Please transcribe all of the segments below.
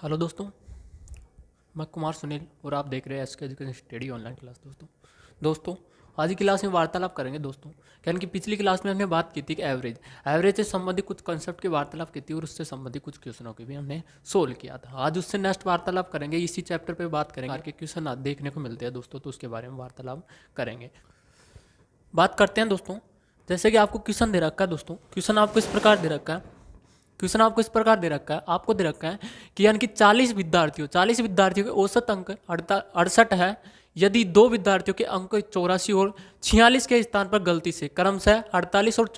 Hello दोस्तों, मैं कुमार सुनील और आप देख रहे हैं SK education study online class. दोस्तों आज की क्लास में वार्तालाप करेंगे दोस्तों। यानी कि पिछली क्लास में हमने बात की थी कि एवरेज से संबंधित कुछ कंसेप्ट की वार्तालाप की थी और उससे संबंधित कुछ क्वेश्चनों की भी हमने सोल्व किया था। आज उससे नेक्स्ट वार्तालाप करेंगे, इसी चैप्टर पे बात करेंगे के क्वेश्चन आज देखने को मिलते हैं दोस्तों, तो उसके बारे में वार्तालाप करेंगे। बात करते हैं दोस्तों। जैसे कि आपको क्वेश्चन दे रखा है दोस्तों, क्वेश्चन आपको इस प्रकार दे रखा है, आपको दे रखा है कि यानी कि 40 विद्यार्थियों के औसत अंक 68 है। यदि दो विद्यार्थियों के अंक 84 और 46 के स्थान पर गलती से क्रमशः 48 और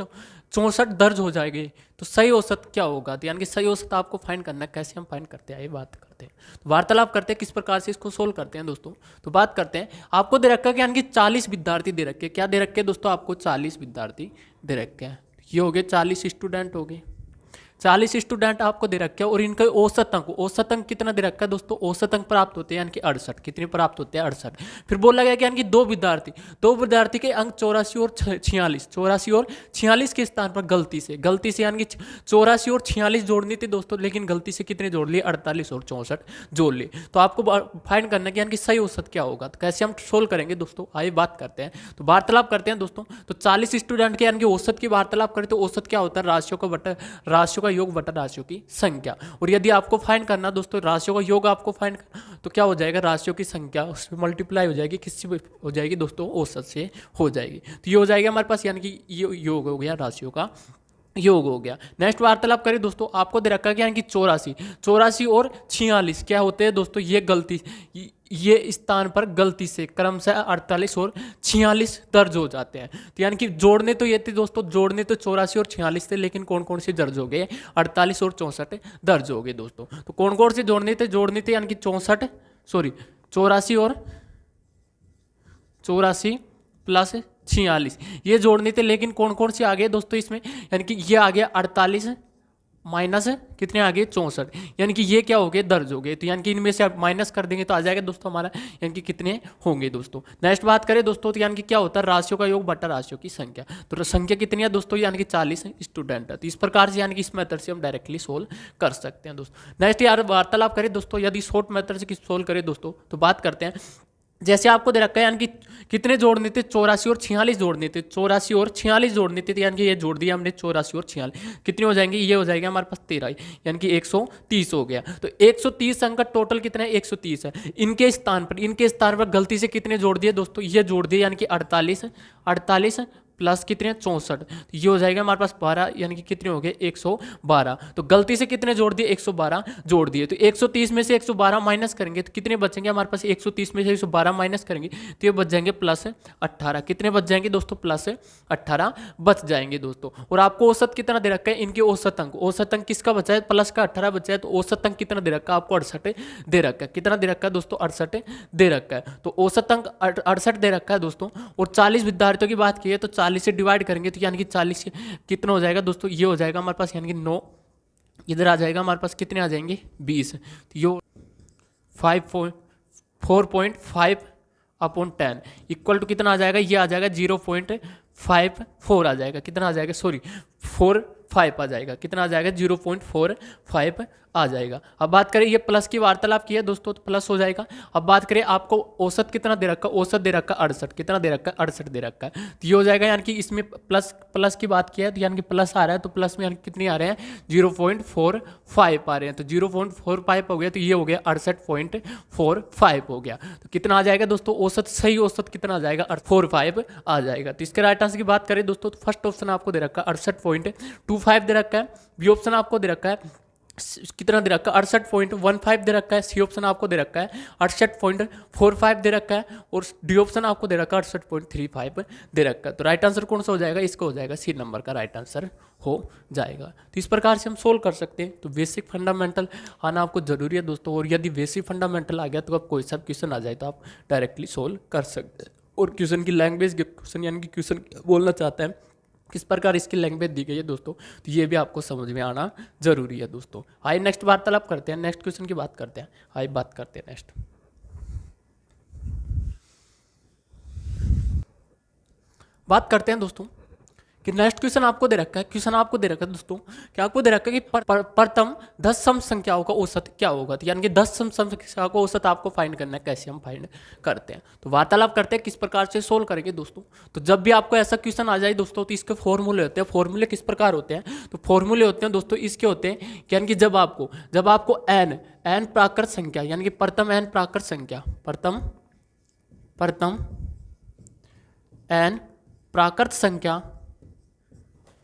64 दर्ज हो जाएंगे तो सही औसत क्या होगा। तो यानी कि सही औसत आपको फाइंड करना है। कैसे हम फाइंड करते हैं ये बात करते हैं, तो वार्तालाप करते हैं किस प्रकार से इसको सोल्व करते हैं दोस्तों। तो बात करते हैं, आपको दे रखा है कि यानी कि 40 विद्यार्थी दे रखे, क्या दे रखे दोस्तों, आपको 40 विद्यार्थी दे रखे हैं। ये हो गए 40 स्टूडेंट हो गए, 40 स्टूडेंट आपको दे रखे हैं और इनका औसत अंक कितना दे रखा है दोस्तों, औसत अंक प्राप्त होते हैं यानी कि 68। कितने प्राप्त होते हैं, 68। फिर बोला गया कि यानी कि दो विद्यार्थी के अंक 84 और 46 के स्थान पर गलती से यानी कि 84 और 46 जोड़नी थी दोस्तों, लेकिन गलती से कितने जोड़ लिए, 48 और 64 जोड़ लिए। तो आपको फाइंड करना है यानी कि सही औसत क्या होगा। तो कैसे हम सोल्व करेंगे दोस्तों, आइए बात करते हैं। तो वार्तालाप करते हैं दोस्तों। तो 40 स्टूडेंट के यानी कि औसत की वार्तालाप करें तो औसत क्या होता है, राशियों का योग बटा राशियों की संख्या। और यदि आपको फाइंड करना दोस्तों राशियों का योग आपको फाइंड तो क्या हो जाएगा, राशियों की संख्या उसमें मल्टीप्लाई हो जाएगी, किससे हो जाएगी दोस्तों, औसत से हो जाएगी। तो ये हो जाएगा हमारे पास, यानी कि ये योग हो गया, राशियों का योग हो गया। नेक्स्ट वार्तालाप करें दोस्तों, आपको दे रखा है कि यानी कि 84 और 46 क्या होते हैं दोस्तों, ये स्थान पर गलती से क्रमशः 48 और 46 दर्ज हो जाते हैं। तो यानी कि जोड़ने तो ये थे दोस्तों, जोड़ने तो 84 और 46 थे, लेकिन कौन कौन से दर्ज हो गए, 48 और 64 दर्ज हो गए दोस्तों। तो कौन कौन से जोड़ने थे यानी कि 84 प्लस 46 ये जोड़ने थे, लेकिन कौन कौन से आ गए दोस्तों इसमें, यानी कि ये आ गया 48 माइनस कितने आ गए, 64, यानी कि ये क्या हो गए, दर्ज हो गए। तो यानी कि इनमें से आप माइनस कर देंगे तो आ जाएगा दोस्तों हमारा, यानी कि कितने होंगे दोस्तों। नेक्स्ट बात करें दोस्तों, तो यानी कि क्या होता है, राशियों का योग बटा राशियों की संख्या। तो संख्या कितनी है दोस्तों, यानी कि 40 स्टूडेंट है। तो इस प्रकार से यानी कि इस मेथड से हम डायरेक्टली सोल्व कर सकते हैं दोस्तों। नेक्स्ट यार वार्तालाप करें दोस्तों, यदि शॉर्ट मेथड से सोल्व करें दोस्तों, तो बात करते हैं। जैसे आपको दे रखा है यानी कि कितने जोड़ने थे, 84 और 46 जोड़ने थे, 84 और 46 जोड़ने थे, यानी कि ये जोड़ दिया हमने 84 और 46, कितने हो जाएंगे, ये हो जाएगा हमारे पास 13, यानी कि 130 हो गया। तो 130 अंक का टोटल कितना है, 130 है। इनके स्थान पर गलती से कितने जोड़ दिए दोस्तों, ये जोड़ दिए, यानी कि 48 प्लस कितने, 64, तो ये हो जाएगा हमारे पास 12, यानी कि कितने हो गए, 112। तो गलती से कितने जोड़ दिए, 112 जोड़ दिए। तो 130 में से 112 माइनस करेंगे तो कितने बचेंगे हमारे पास, 130 में से 112 माइनस करेंगे तो ये बच जाएंगे प्लस 18। कितने बच जाएंगे दोस्तों, प्लस 18 बच जाएंगे दोस्तों। और आपको औसत कितना दे रखा है, इनके औसत अंक किसका बचा है, प्लस का 18 बचा है। तो औसत अंक कितना दे रखा है आपको, 68 दे रखा है। कितना दे रखा है दोस्तों, 68 दे रखा है। तो औसत अंक 68 दे रखा है दोस्तों। और 40 विद्यार्थियों की बात की है तो 40 से डिवाइड करेंगे तो यानी कि 40 कितना हो जाएगा दोस्तों, ये हो जाएगा हमारे पास, यानी कि 9 इधर आ जाएगा हमारे पास, कितने आ जाएंगे, 20। तो ये 4.5 अपॉन 10 इक्वल टू कितना आ जाएगा, ये आ जाएगा 0.54 आ जाएगा। कितना आ जाएगा, सॉरी 45 आ जाएगा। कितना आ जाएगा, 0.45 आ जाएगा। अब बात करें, ये प्लस की वार्तालाप की है दोस्तों, तो प्लस हो जाएगा। अब बात करें आपको औसत कितना दे रखा है, औसत दे रखा है 68। कितना दे रखा है, 68 दे रखा है। तो ये हो जाएगा, यानी कि इसमें प्लस की बात की है तो यानी कि प्लस आ रहा है, तो प्लस में यानी कितने आ रहे हैं, 0.45 आ रहे हैं। तो 0.45 हो गया, तो ये हो गया 68.45 हो गया। तो कितना आ जाएगा दोस्तों, औसत सही औसत कितना आ जाएगा, 45 आ जाएगा। तो इसके राइट आंसर की बात करें दोस्तों, तो फर्स्ट ऑप्शन आपको दे रखा है 68.25 दे रखा है। बी ऑप्शन आपको दे रखा है कितना दे रखा है, 68.15 दे रखा है। सी ऑप्शन आपको दे रखा है 68.45 दे रखा है। और डी ऑप्शन आपको दे रखा है 68.35 दे रखा है। तो राइट आंसर कौन सा हो जाएगा, इसका हो जाएगा सी नंबर का राइट आंसर हो जाएगा। तो इस प्रकार से हम सोल्व कर सकते हैं। तो बेसिक फंडामेंटल आना आपको जरूरी है दोस्तों, और यदि बेसिक फंडामेंटल आ गया तो आप कोई सा क्वेश्चन आ जाए तो आप डायरेक्टली सोल्व कर सकते हैं। और क्वेश्चन की लैंग्वेज, क्वेश्चन यानी कि क्वेश्चन बोलना चाहता है किस प्रकार इसकी लैंग्वेज दी गई है दोस्तों, तो ये भी आपको समझ में आना जरूरी है दोस्तों। आइए नेक्स्ट वार्तालाप करते हैं, नेक्स्ट क्वेश्चन की बात करते हैं। आइए बात करते हैं नेक्स्ट। बात करते हैं दोस्तों कि नेक्स्ट क्वेश्चन आपको दे रखा है, क्वेश्चन आपको दे रखा है दोस्तों, क्या आपको दे रखा है कि प्रथम 10 सम संख्याओं का औसत क्या होगा। तो यानी कि 10 सम संख्याओं का औसत आपको फाइंड करना है। कैसे हम फाइंड करते हैं, तो वार्तालाप करते हैं किस प्रकार से सोल्व करेंगे दोस्तों। तो जब भी आपको ऐसा क्वेश्चन आ जाए दोस्तों, तो इसके फॉर्मूले होते हैं। फॉर्मूले किस प्रकार होते हैं, तो फॉर्मूले होते हैं दोस्तों इसके होते हैं, यानी कि जब आपको एन प्राकृत संख्या, यानी कि प्रथम एन प्राकृत संख्या, प्रथम एन प्राकृत संख्या,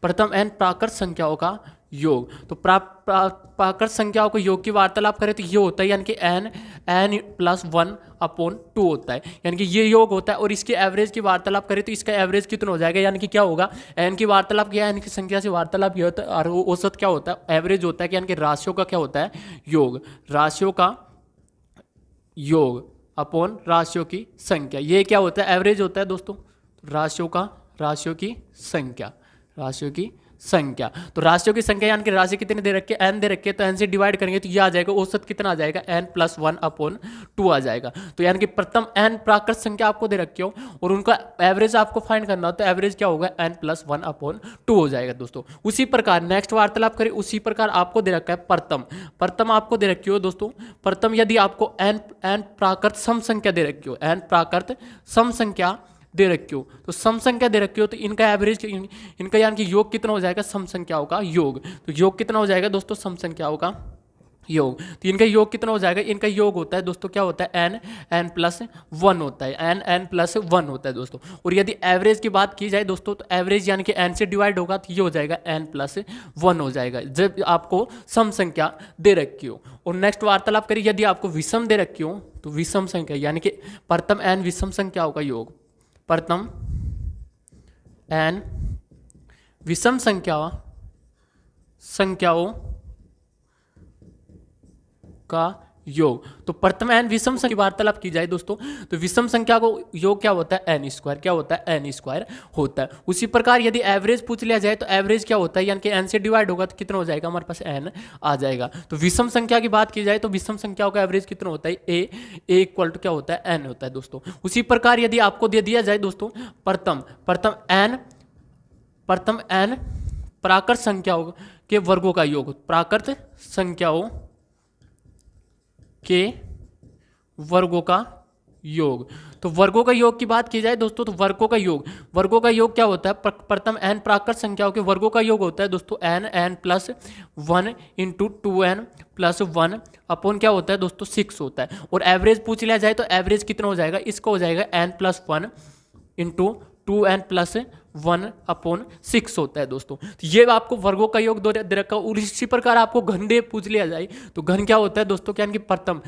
प्रथम एन प्राकृत संख्याओं का योग। तो प्राकृत संख्याओं के योग की वार्तालाप करें तो ये होता है, यानी कि एन प्लस 1/2 होता है, यानी कि ये योग होता है। और इसके एवरेज की वार्तालाप करें तो इसका एवरेज कितना हो जाएगा, यानी कि क्या होगा, एन की वार्तालाप किया, एन की संख्या से वार्तालाप किया होता है, और औसत क्या होता है, एवरेज होता है, यानी कि राशियों का क्या होता है, योग, राशियों का योग अपॉन राशियों की संख्या। ये क्या होता है, एवरेज होता है दोस्तों, राशियों की संख्या। तो राशियों की संख्या यानी कि राशि कितनी दे रखी है, एन दे रखी है, तो एन से डिवाइड करेंगे तो ये आ जाएगा, औसत कितना आ जाएगा, एन प्लस 1/2 आ जाएगा। तो यानी कि प्रथम एन प्राकृत संख्या आपको दे रखी हो और उनका एवरेज आपको फाइंड करना हो, तो एवरेज क्या होगा, एन प्लस 1/2 हो जाएगा दोस्तों। उसी प्रकार नेक्स्ट वार्तालाप करें, उसी प्रकार आपको दे रखा है प्रथम आपको दे रखी हो दोस्तों। प्रथम यदि आपको एन प्राकृत सम संख्या दे रखी हो, एन प्राकृत सम संख्या दे रखी हो, तो सम संख्या दे रखी हो, तो इनका एवरेज, इनका यानी कि योग कितना हो जाएगा, सम संख्याओं का योग। तो योग कितना हो जाएगा दोस्तों, सम संख्याओं का योग। तो इनका योग कितना हो जाएगा, इनका योग होता है दोस्तों, क्या होता है, एन प्लस 1 होता है, एन प्लस 1 होता है दोस्तों। और यदि एवरेज की बात की जाए दोस्तों, तो एवरेज यानी कि एन से डिवाइड होगा तो ये हो जाएगा एन प्लस 1 हो जाएगा, जब आपको सम संख्या दे रखी हो। और नेक्स्ट वार्तालाप करिए, यदि आपको विषम दे रखी हो, तो विषम संख्या यानी कि प्रथम एन विषम संख्याओं का योग, प्रथम एन विषम संख्याओं का योग। तो प्रथम एन विषम संख्या की वार्तालाप की जाए दोस्तों, तो विषम संख्या को योग क्या होता है, एन स्क्वायर, क्या होता है, एन स्क्वायर होता है। उसी प्रकार यदि एवरेज पूछ लिया जाए, तो एवरेज क्या होता है, यानी कि एन से डिवाइड होगा तो कितना हो जाएगा, हमारे पास एन आ जाएगा। तो विषम संख्या की बात की जाए, तो विषम संख्याओं का एवरेज कितना होता है, ए इक्वल टू क्या होता है, एन होता है दोस्तों। उसी प्रकार यदि आपको दे दिया जाए दोस्तों, प्रथम एन प्राकृत संख्याओं के वर्गों का योग, प्राकृत संख्याओं के वर्गों का योग। तो वर्गों का योग की बात की जाए दोस्तों, तो वर्गों का योग क्या होता है, प्रथम एन प्राकृत संख्याओं के वर्गों का योग होता है दोस्तों, n plus 1 into 2n plus 1 upon क्या होता है दोस्तों, 6 होता है। और एवरेज पूछ लिया जाए, तो एवरेज कितना हो जाएगा, इसका हो जाएगा N plus 1 into 2n plus 1/6 होता है दोस्तों। तो ये आपको वर्गों का योग दे रखा है। और इसी प्रकार आपको घन दे पूछ लिया जाए, तो घन क्या होता है दोस्तों, क्या कि प्रथम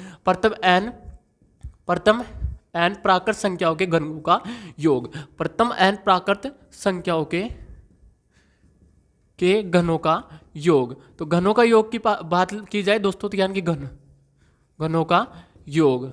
एन प्राकृत संख्याओं के घनों का योग, प्रथम एन प्राकृत संख्याओं के घनों का योग। तो घनों का योग की बात की जाए दोस्तों, तो यानी कि घनों का योग,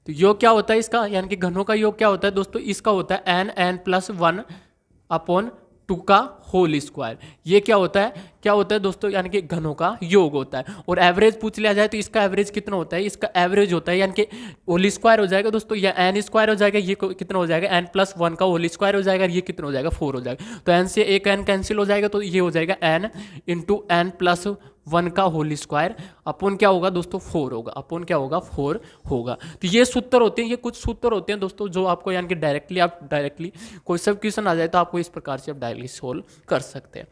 तो योग क्या होता है इसका, यानी कि घनों का योग क्या होता है दोस्तों, इसका होता है एन प्लस 1/2 का होल स्क्वायर। ये क्या होता है दोस्तों, यानी कि घनों का योग होता है। और एवरेज पूछ लिया जाए, तो इसका एवरेज कितना होता है, इसका एवरेज होता है यानी कि होल स्क्वायर हो जाएगा दोस्तों, या एन स्क्वायर हो जाएगा, ये कितना हो जाएगा, एन प्लस 1 का होल स्क्वायर हो जाएगा, ये कितना हो जाएगा, 4 हो जाएगा। तो एन से एक एन कैंसिल हो जाएगा, तो ये हो जाएगा एन इंटू एन प्लस 1 का होल स्क्वायर अपॉन क्या होगा दोस्तों, 4 होगा, अपॉन क्या होगा, 4 होगा। तो ये सूत्र होते हैं, ये कुछ सूत्र होते हैं दोस्तों, जो आपको यानी कि डायरेक्टली कोई सब क्वेश्चन आ जाए, तो आपको इस प्रकार से आप डायरेक्टली सोल्व कर सकते हैं।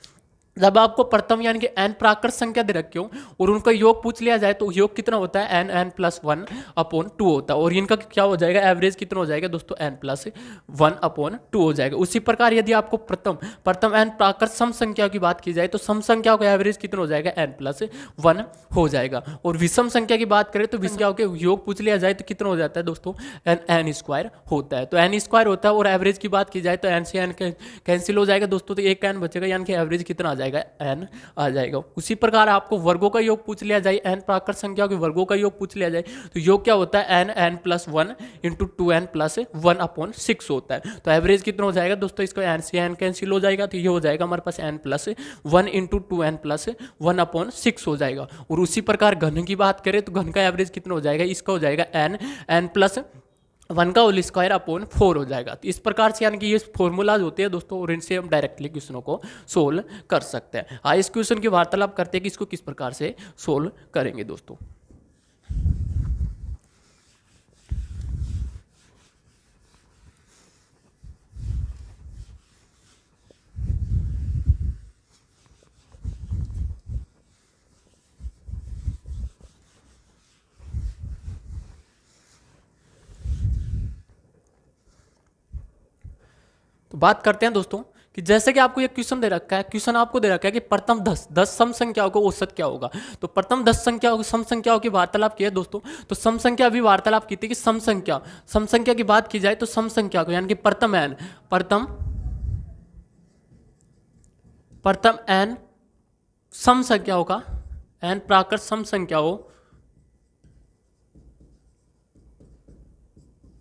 जब आपको प्रथम यानी कि एन प्राकृत संख्या दे रखी हो और उनका योग पूछ लिया जाए, तो योग कितना होता है, एन प्लस 1/2 होता है। और इनका क्या हो जाएगा, एवरेज कितना हो जाएगा दोस्तों, एन प्लस 1/2 हो जाएगा। उसी प्रकार यदि आपको प्रथम एन प्राकृत सम संख्या की बात की जाए, तो सम संख्याओं का एवरेज कितना हो जाएगा, एन प्लस 1 हो जाएगा। और विषम संख्या की बात करें, तो विषम के योग पूछ लिया जाए, तो कितना हो जाता है दोस्तों, एन स्क्वायर होता है। तो एन स्क्वायर होता है। और एवरेज की बात की जाए, तो एन से एन कैंसिल हो जाएगा दोस्तों, तो एक एन बचेगा, यानी कि एवरेज कितना आ जाएगा, एन आ जाएगा। उसी प्रकार आपको वर्गों का योग पूछ लिया जाए, एन प्राकृत संख्या के वर्गों का योग पूछ लिया जाए, तो योग क्या होता है, N plus 1 into 2n plus 1/6 होता है। तो एवरेज कितना हो जाएगा दोस्तों, इसको एन से एन कैंसिल हो जाएगा, तो ये हो जाएगा हमारे पास n plus 1 into 2n plus 1/6 हो जाएगा। और उसी प्रकार घन की बात करें, तो घन का एवरेज कितना हो जाएगा, इसका हो जाएगा एन प्लस 1 का होल स्क्वायर अपॉन 4 हो जाएगा। तो इस प्रकार से यानी कि ये फॉर्मूलाज होते हैं दोस्तों, और इनसे हम डायरेक्टली क्वेश्चनों को सोल्व कर सकते हैं। इस क्वेश्चन की वार्तालाप करते हैं कि इसको किस प्रकार से सोल्व करेंगे दोस्तों। तो बात करते हैं दोस्तों कि जैसे कि आपको ये क्वेश्चन दे रखा है, क्वेश्चन आपको दे रखा है कि प्रथम 10 सम संख्याओं को औसत क्या होगा। तो प्रथम 10 संख्याओं सम संख्याओं की वार्तालाप की है दोस्तों। तो सम संख्या अभी वार्तालाप की थी कि सम संख्या की बात की जाए तो सम संख्या को यानी कि प्रथम एन सम संख्याओं का एन प्राकृत सम संख्याओं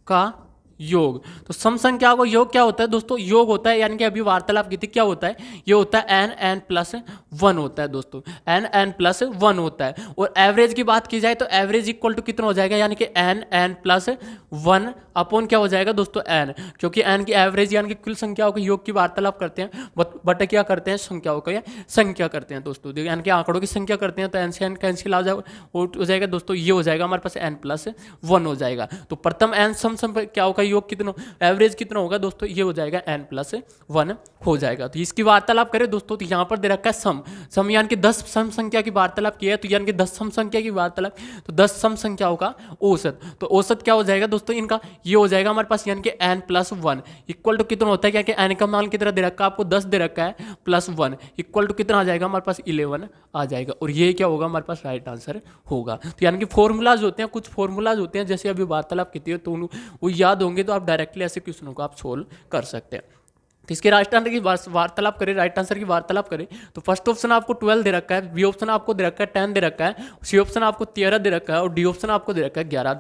का योग। तो सम संख्या को योग क्या होता है दोस्तों, योग होता है यानी कि अभी वार्तालाप की थी, क्या होता है, ये होता है एन प्लस 1 होता है दोस्तों, एन प्लस 1 होता है। और एवरेज की बात की जाए तो एवरेज इक्वल टू कितना हो जाएगा, यानी कि एन प्लस 1 अपॉन क्या हो जाएगा दोस्तों एन, क्योंकि एन की एवरेज यानी कि कुल संख्याओं के योग की वार्तालाप करते हैं, बट क्या करते हैं, संख्याओं का संख्या करते हैं दोस्तों, यानी कि आंकड़ों की संख्या करते हैं। तो एन से एन कैंसिल हो जाएगा दोस्तों, ये हो जाएगा हमारे पास एन प्लस 1 हो जाएगा। तो प्रथम एन सम संख्याओं का योग कितना, एवरेज कितना होगा दोस्तों, ये हो जाएगा एन प्लस 1 हो जाएगा। तो इसकी वार्तालाप करें दोस्तों, तो यहाँ पर दे रखा है सम यानी कि 10 सम संख्या की वार्तालाप की है, तो यानी कि 10 सम संख्या की वार्तालाप, तो 10 सम संख्याओं का औसत, तो औसत क्या हो जाएगा दोस्तों इनका, ये हो जाएगा हमारे पास यानी कि एन प्लस 1 इक्वल टू कितना होता है, क्या कि एन का मान कितना दे रखा है आपको 10 दे रखा है, प्लस 1 इक्वल टू कितना आ जाएगा हमारे पास 11 आ जाएगा। और ये क्या होगा हमारे पास राइट आंसर होगा। तो यानी कि फॉर्मूलाज होते हैं, कुछ फॉर्मूलाज होते हैं जैसे अभी वार्तालाप की थी, तो वो याद होंगे तो आप डायरेक्टली ऐसे क्वेश्चनों को आप सोल्व कर सकते हैं। तो इसके राइट आंसर की वार्तालाप करें, राइट आंसर की वार्तालाप करें तो फर्स्ट ऑप्शन आपको 12 दे रखा है, बी ऑप्शन आपको दे रखा है 10 दे रखा है, सी ऑप्शन आपको 13 दे रखा है, और डी ऑप्शन आपको दे रखा है 11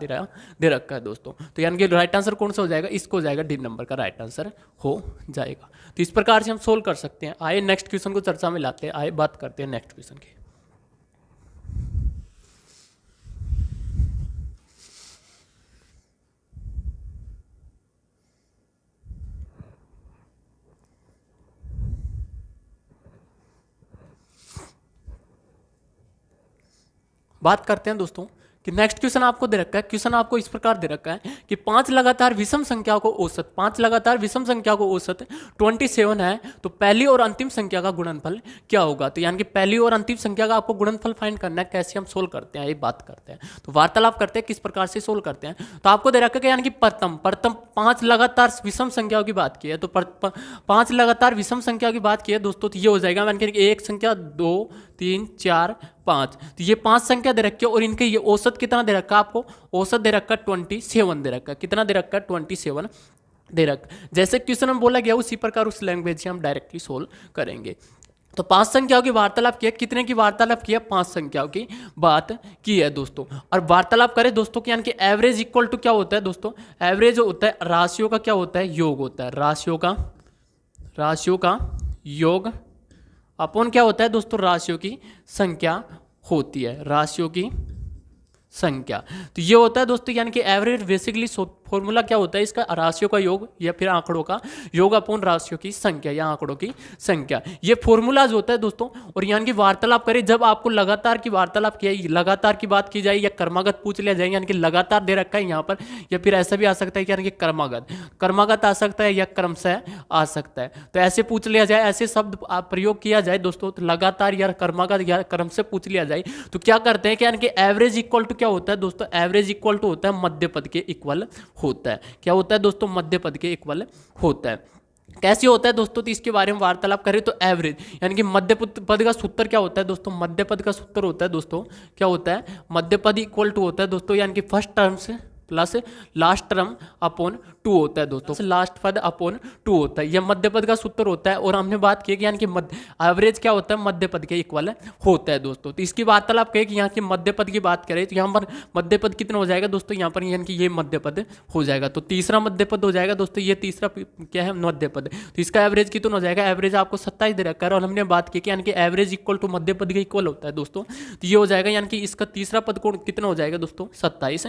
दे रखा है दोस्तों। तो यानी कि राइट आंसर कौन सा हो जाएगा, इसको हो जाएगा डी नंबर का राइट आंसर हो जाएगा। तो इस प्रकार से हम सोल्व कर सकते हैं। आइए नेक्स्ट क्वेश्चन को चर्चा में लाते हैं, आइए बात करते हैं नेक्स्ट क्वेश्चन की। बात करते हैं दोस्तों कि नेक्स्ट क्वेश्चन आपको दे रखा है, क्वेश्चन आपको इस प्रकार दे रखा है कि 5 लगातार विषम संख्याओं को औसत, 5 लगातार विषम संख्या को औसत 27 है, तो पहली और अंतिम संख्या का गुणनफल क्या होगा। तो यानी कि पहली और अंतिम संख्या का आपको गुणनफल फाइंड करना है, कैसे हम सोल्व करते हैं ये बात करते हैं। तो वार्तालाप करते हैं किस प्रकार से सोल्व करते हैं। तो आपको दे रखा है यानी कि प्रथम 5 लगातार विषम संख्याओं की बात की है, तो 5 लगातार विषम संख्या की बात की है दोस्तों, तो ये हो जाएगा यानी कि एक संख्या 2 3 4 5, तो ये 5 संख्या दे रखी है, और इनके ये औसत कितना दे रखा है आपको, औसत दे रखा है 27 दे रखा है, कितना दे रखा है 27 दे रखा। जैसे क्वेश्चन में बोला गया उसी प्रकार उस लैंग्वेज से हम डायरेक्टली सोल्व करेंगे। तो 5 संख्याओं की वार्तालाप की है, कितने की वार्तालाप की है, 5 संख्याओं की बात की है दोस्तों। और वार्तालाप करें दोस्तों कि यानी कि एवरेज इक्वल टू क्या होता है दोस्तों, एवरेज होता है राशियों का क्या होता है, योग होता है, राशियों का योग अपॉन क्या होता है दोस्तों, राशियों की संख्या होती है, राशियों की संख्या। तो ये होता है दोस्तों यानी कि एवरेज बेसिकली फॉर्मूला क्या होता है इसका, राशियों का योग या फिर आंकड़ों का योग अपॉन राशियों की संख्या या आंकड़ों की संख्या, ये फॉर्मूलाज होता है दोस्तों। और यानी कि वार्तालाप करें जब आपको लगातार की वार्तालाप किया, लगातार की बात की जाए या क्रमागत पूछ लिया जाए, यानी कि लगातार दे रखा है यहाँ पर, या फिर ऐसा भी आ सकता है कि यानी कि क्रमागत आ सकता है या क्रमशः आ सकता है। तो ऐसे पूछ लिया जाए, ऐसे शब्द प्रयोग किया जाए दोस्तों, तो लगातार या क्रमागत या क्रम से पूछ लिया जाए तो क्या करते हैं कि यानी कि एवरेज इक्वल टू क्या होता है दोस्तों, एवरेज इक्वल टू होता है मध्य पद के इक्वल होता है। क्या होता है दोस्तों, मध्य पद के इक्वल होता है। कैसे होता है दोस्तों, तो इसके बारे में वार्तालाप करें तो एवरेज यानी कि मध्य पद का सूत्र क्या होता है दोस्तों, मध्य पद का सूत्र होता है दोस्तों, क्या होता है, मध्य पद इक्वल टू होता है दोस्तों यानी कि फर्स्ट टर्म से प्लस लास्ट टर्म अपॉन 2 होता है दोस्तों, लास्ट पद अपॉन 2 होता है, यह मध्य पद का सूत्र होता है। और हमने बात की कि यानी कि एवरेज क्या होता है, मध्य पद के इक्वल होता है दोस्तों। तो इसकी वार्तालाप करें कि यहाँ की मध्य पद की बात करें तो यहाँ पर मध्य पद कितना हो जाएगा दोस्तों, यहाँ पर यानी कि ये मध्य पद हो जाएगा, तो तीसरा मध्य पद हो जाएगा दोस्तों, ये तीसरा क्या है मध्य पद। तो इसका एवरेज कितना हो जाएगा, एवरेज आपको 27 दे रखा है, और हमने बात की कि यानी कि एवरेज इक्वल टू मध्य पद के इक्वल होता है दोस्तों। तो ये हो जाएगा यानी कि इसका तीसरा पद कितना हो जाएगा दोस्तों, 27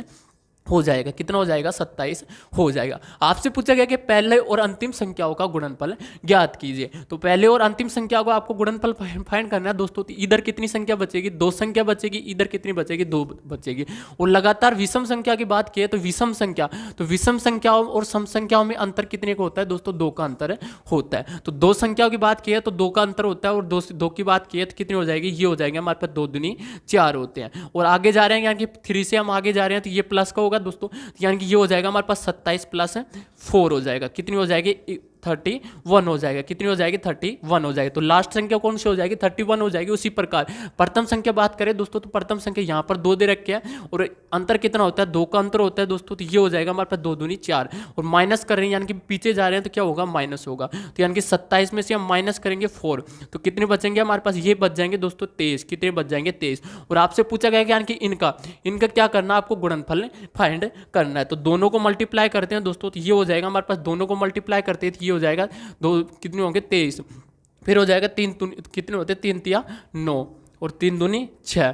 हो जाएगा, कितना हो जाएगा 27 हो जाएगा। आपसे पूछा गया कि पहले और अंतिम संख्याओं का गुणनफल ज्ञात कीजिए। तो पहले और अंतिम संख्या को आपको गुणनफल फाइंड करना है दोस्तों। तो इधर कितनी संख्या बचेगी, 2 संख्या बचेगी, इधर कितनी बचेगी, 2 बचेगी। और लगातार विषम संख्या की बात की है तो विषम संख्या, तो विषम संख्याओं और सम संख्याओं में अंतर कितने का होता है दोस्तों, 2 का अंतर होता है। तो 2 संख्याओं की बात की है तो 2 का अंतर होता है, और 2 की बात की है तो कितनी हो जाएगी, ये हो जाएंगे हमारे पास 2 दूनी 4 होते हैं। और आगे जा रहे हैं, यानी कि 3 से हम आगे जा रहे हैं तो ये प्लस का होगा दोस्तों, यानी कि ये हो जाएगा हमारे पास 27 प्लस 4 हो जाएगा, कितनी हो जाएगी 31 हो जाएगा, कितनी हो जाएगी 31 हो जाएगी। तो लास्ट संख्या कौन सी हो जाएगी, 31 हो जाएगी। उसी प्रकार प्रथम संख्या बात करें दोस्तों, तो प्रथम संख्या यहाँ पर 2 दे रखे हैं और अंतर कितना होता है, 2 का अंतर होता है दोस्तों। तो ये हो जाएगा हमारे पास 2 दूनी 4, और माइनस कर रहे हैं यानी कि पीछे जा रहे हैं तो क्या होगा, माइनस होगा। तो यानी कि 27 में से हम माइनस करेंगे 4, तो कितने बचेंगे हमारे पास, ये बच जाएंगे दोस्तों 23, कितने बच जाएंगे 23। और आपसे पूछा गया कि यानी कि इनका क्या करना है, आपको गुणनफल फाइंड करना है। तो दोनों को मल्टीप्लाई करते हैं दोस्तों, तो ये हो जाएगा हमारे पास, दोनों को मल्टीप्लाई करते हैं तो ये हो जाएगा कितने होंगे 23, फिर हो जाएगा 3 कितने होते हैं, 3 तिया 9 और 3 दूनी 6,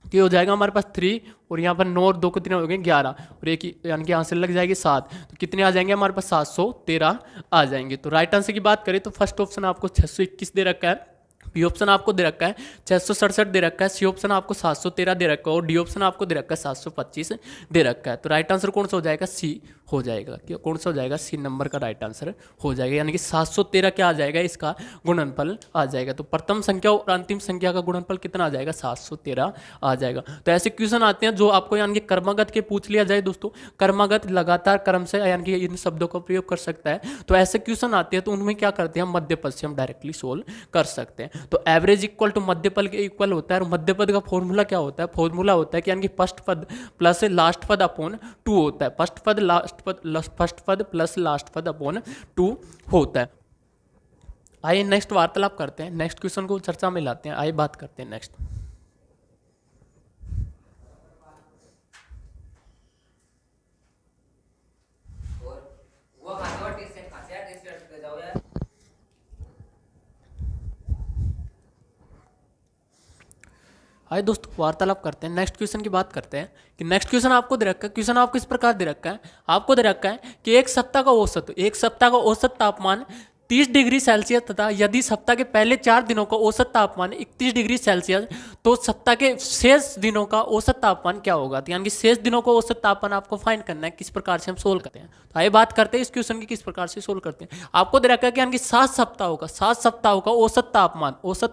तो ये हो जाएगा हमारे पास 3, और यहाँ पर 9 और 2 कितने हो गए 11, और एक यानी कि यहाँ से लग जाएगी 7, तो कितने आ जाएंगे हमारे पास 713 आ जाएंगे। तो राइट आंसर की बात करें तो फर्स्ट ऑप्शन आपको 621 दे रखा है, बी ऑप्शन आपको दे रखा है 667 दे रखा है, सी ऑप्शन आपको 713 दे रखा है, और डी ऑप्शन आपको दे रखा है 725 दे रखा है। तो राइट आंसर कौन सा हो जाएगा, सी हो जाएगा। क्या कौन सा हो जाएगा, सी नंबर का राइट आंसर हो जाएगा, यानी कि 713 क्या आ जाएगा, इसका गुणनफल आ जाएगा। तो प्रथम संख्या और अंतिम संख्या का गुणनफल कितना आ जाएगा, 713 आ जाएगा। तो ऐसे क्वेश्चन आते हैं जो आपको यानी कि क्रमागत के पूछ लिया जाए दोस्तों, क्रमागत लगातार क्रम से यानी कि इन शब्दों का प्रयोग कर सकता है। तो ऐसे क्वेश्चन आते हैं तो उनमें क्या करते हैं, मध्य पद से हम डायरेक्टली सोल्व कर सकते हैं। तो एवरेज इक्वल टू मध्य पद के इक्वल होता है, और मध्य पद का फॉर्मूला क्या होता है, फॉर्मूला होता है कि यानी कि फर्स्ट पद प्लस लास्ट पद अपॉन 2 होता है, फर्स्ट पद प्लस लास्ट पद अपॉन 2 होता है। आइए नेक्स्ट वार्तालाप करते हैं, नेक्स्ट क्वेश्चन को चर्चा में लाते हैं, आइए बात करते हैं नेक्स्ट। आइए दोस्तों वार्तालाप करते हैं, नेक्स्ट क्वेश्चन की बात करते हैं कि नेक्स्ट क्वेश्चन आपको दे रखा है, क्वेश्चन आपको इस प्रकार दे रखा है, आपको दे रखा है कि एक सप्ताह का औसत तापमान 30 डिग्री सेल्सियस तथा यदि सप्ताह के पहले 4 दिनों का औसत तापमान 31 डिग्री सेल्सियस, तो सप्ताह के शेष दिनों का औसत तापमान क्या होगा। तो यानी कि शेष दिनों का औसत तापमान आपको फाइंड करना है, किस प्रकार से हम सोल्व करते हैं। तो आइए बात करते हैं इस क्वेश्चन की किस प्रकार से सोल्व करते हैं। आपको दे रखा है कि यानी कि 7 सप्ताहों का औसत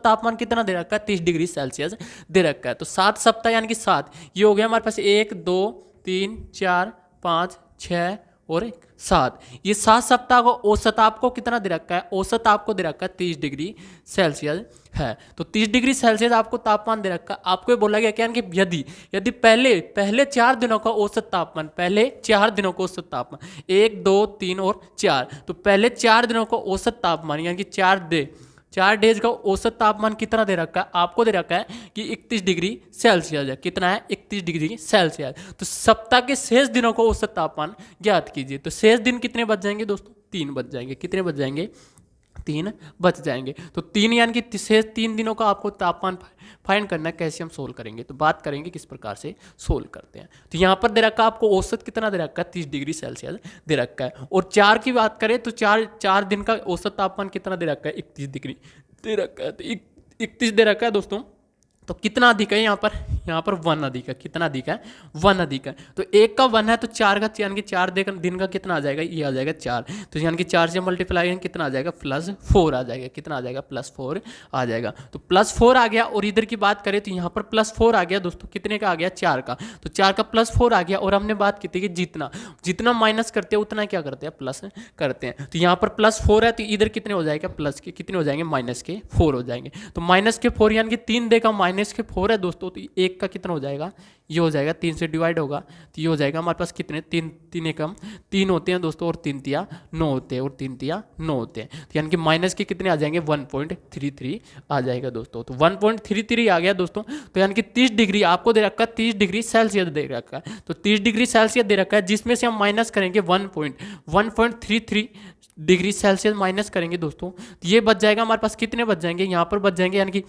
तापमान कितना दे रखा है, 30 डिग्री सेल्सियस दे रखा है। तो 7 सप्ताह यानी कि 7, ये हो गया हमारे पास 1 2 3 4 5 6 और 7, ये 7 सप्ताह को औसत आपको कितना दे रखा है, औसत आपको दे रखा है 30 डिग्री सेल्सियस है। तो 30 डिग्री सेल्सियस आपको तापमान दे रखा है। आपको ये बोला गया क्या कि यदि पहले 4 दिनों का औसत तापमान, पहले 4 दिनों का औसत तापमान 1 2 3 और 4, तो पहले 4 दिनों का औसत तापमान यानी कि 4 डेज का औसत तापमान कितना दे रखा है, आपको दे रखा है कि 31 डिग्री सेल्सियस है। कितना है, 31 डिग्री सेल्सियस। तो सप्ताह के शेष दिनों का औसत तापमान ज्ञात कीजिए। तो शेष दिन कितने बच जाएंगे दोस्तों, 3 बच जाएंगे। कितने बच जाएंगे, 3 बच जाएंगे। तो 3 यानी कि शेष 3 दिनों का आपको तापमान फाइंड करना है, कैसे हम सोल्व करेंगे। तो बात करेंगे किस प्रकार से सोल्व करते हैं। तो यहाँ पर दे रखा है आपको औसत कितना दे रखा है, 30 डिग्री सेल्सियस दे रखा है। और 4 की बात करें तो 4 दिन का औसत तापमान कितना दे रखा है, 31 डिग्री दे रखा है। तो 31 दे रखा है दोस्तों, तो कितना अधिक है यहाँ पर 1 अधिक है। कितना अधिक है, 1 अधिक है। तो 1 का 1 है तो 4 का यानी कि 4 दिन का कितना आ जाएगा, ये आ जाएगा 4। तो यानी कि 4 से मल्टीप्लाई कितना आ जाएगा, +4 आ जाएगा। कितना आ जाएगा, +4 आ जाएगा। तो +4 आ गया। और इधर की बात करें तो यहाँ पर +4 आ गया दोस्तों, कितने का आ गया, 4 का। तो 4 का +4 आ गया। और हमने बात की थी कि जितना माइनस करते हैं उतना क्या करते हैं, प्लस करते हैं। तो यहाँ पर +4 है तो इधर कितने हो जाएगा, प्लस के कितने हो जाएंगे, -4 हो जाएंगे। तो -4 यानी कि 3 देखा -4 है दोस्तों, तो 1 का कितना हो जाएगा, ये हो जाएगा 3 से डिवाइड होगा तो ये हो जाएगा हमारे पास कितने, 3 एकम 3 होते हैं दोस्तों, और 3 तिया 9 होते हैं, और 3 तिया 9 होते हैं। तो यानी कि माइनस के कितने आ जाएंगे, 1.33 आ जाएगा दोस्तों। तो 1.33 आ गया दोस्तों। तो यानी कि 30 डिग्री आपको दे रखा है, 30 डिग्री सेल्सियस दे रखा है। तो 30 डिग्री सेल्सियस दे रखा है, जिसमें से हम माइनस करेंगे 1.33 डिग्री सेल्सियस माइनस करेंगे दोस्तों। तो ये बच जाएगा हमारे पास, कितने बच जाएंगे, यहाँ पर बच जाएंगे यानी कि